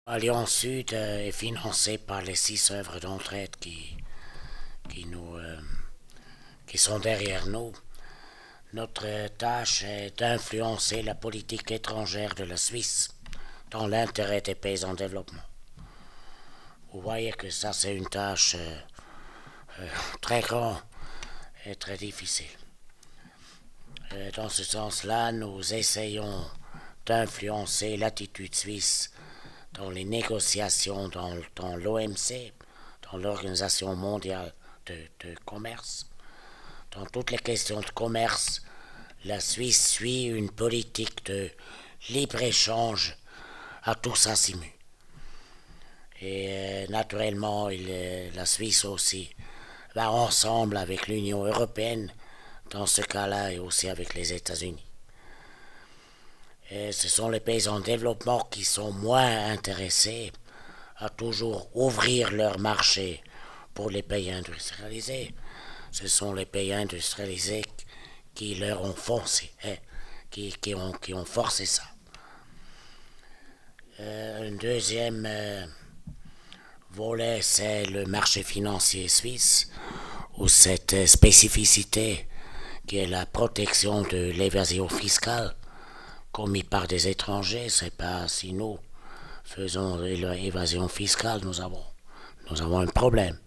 Alliance Sud est financée par les 6 œuvres d'entraide qui sont derrière nous. Notre tâche est d'influencer la politique étrangère de la Suisse dans l'intérêt des pays en développement. Vous voyez que ça, c'est une tâche très grande et très difficile. Dans ce sens-là, nous essayons d'influencer l'attitude suisse dans les négociations dans l'OMC, dans l'Organisation mondiale de commerce. Dans toutes les questions de commerce, la Suisse suit une politique de libre-échange à tous azimuts. Et naturellement, la Suisse aussi va ensemble avec l'Union européenne, dans ce cas-là, et aussi avec les États-Unis. Et ce sont les pays en développement qui sont moins intéressés à toujours ouvrir leur marché pour les pays industrialisés. Ce sont les pays industrialisés qui leur ont forcé, qui ont forcé ça. Un deuxième volet, c'est le marché financier suisse, où cette spécificité qui est la protection de l'évasion fiscale commise par des étrangers, c'est pas si nous faisons l'évasion fiscale, nous avons un problème.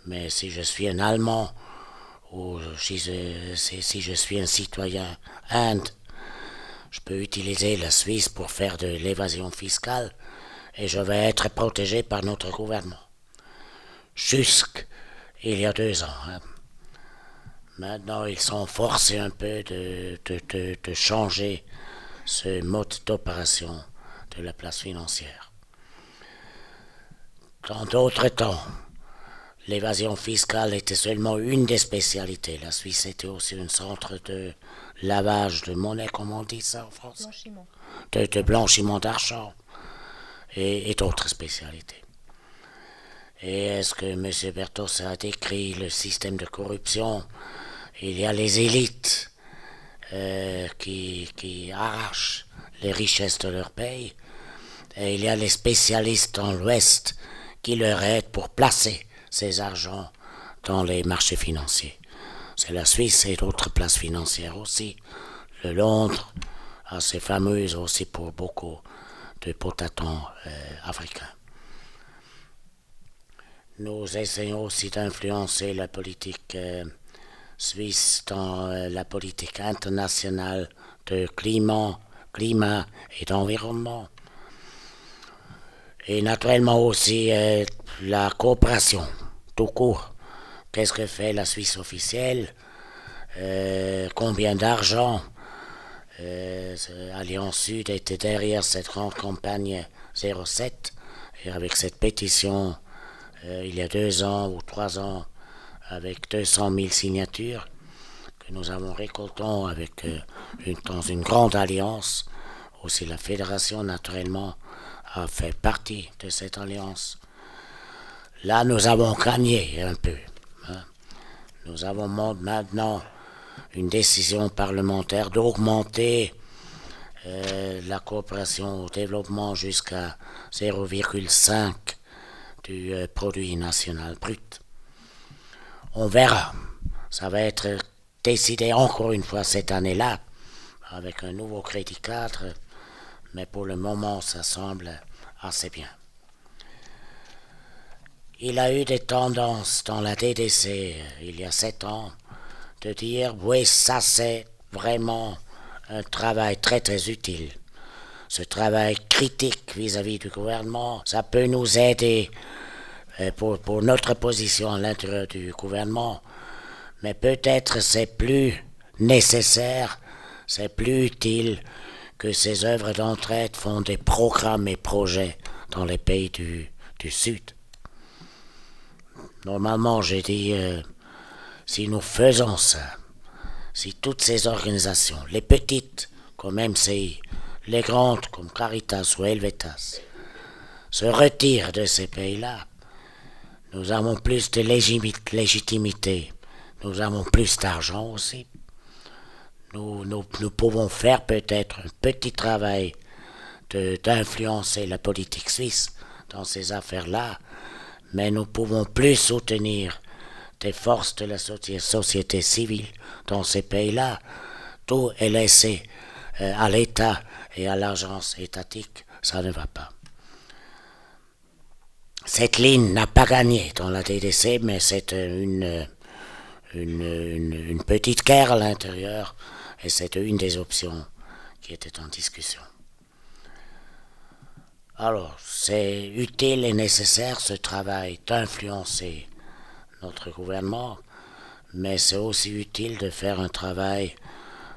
Mais si je suis un Allemand ou si je suis un citoyen Inde, je peux utiliser la Suisse pour faire de l'évasion fiscale et je vais être protégé par notre gouvernement. Jusqu'il y a 2 ans. Maintenant, ils sont forcés un peu de changer ce mode d'opération de la place financière. Dans d'autres temps, l'évasion fiscale était seulement une des spécialités. La Suisse était aussi un centre de lavage de monnaie, comme on dit ça en France. Blanchiment. De blanchiment d'argent et d'autres spécialités. Et est-ce que M. Bertos a décrit le système de corruption? Il y a les élites qui arrachent les richesses de leur pays. Et il y a les spécialistes dans l'Ouest qui leur aident pour placer ces argents dans les marchés financiers. C'est la Suisse et d'autres places financières aussi. Le Londres, assez fameuse aussi pour beaucoup de potatons africains. Nous essayons aussi d'influencer la politique suisse dans la politique internationale de climat et d'environnement. Et naturellement aussi la coopération, tout court. Qu'est-ce que fait la Suisse officielle? Combien d'argent Alliance Sud était derrière cette grande campagne 07 et avec cette pétition il y a 2 ans ou 3 ans avec 200 000 signatures que nous avons récoltées dans une grande alliance. Aussi la fédération naturellement a fait partie de cette alliance. Là nous avons gagné un peu. Nous avons maintenant une décision parlementaire d'augmenter la coopération au développement jusqu'à 0,5 du produit national brut. On verra. Ça va être décidé encore une fois cette année-là avec un nouveau crédit cadre, mais pour le moment ça semble assez bien. Il a eu des tendances dans la DDC il y a 7 ans de dire oui, ça c'est vraiment un travail très très utile. Ce travail critique vis-à-vis du gouvernement, ça peut nous aider pour notre position à l'intérieur du gouvernement, mais peut-être c'est plus nécessaire, c'est plus utile que ces œuvres d'entraide font des programmes et projets dans les pays du Sud. Normalement, j'ai dit, si nous faisons ça, si toutes ces organisations, les petites comme MCI, les grandes comme Caritas ou Helvetas, se retirent de ces pays-là, nous avons plus de légitimité, nous avons plus d'argent aussi. Nous pouvons faire peut-être un petit travail d'influencer la politique suisse dans ces affaires-là, mais nous pouvons plus soutenir des forces de la société civile dans ces pays-là. Tout est laissé à l'État et à l'agence étatique. Ça ne va pas. Cette ligne n'a pas gagné dans la DDC, mais c'est une petite guerre à l'intérieur et c'est une des options qui était en discussion. Alors, c'est utile et nécessaire ce travail d'influencer notre gouvernement, mais c'est aussi utile de faire un travail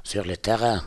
sur le terrain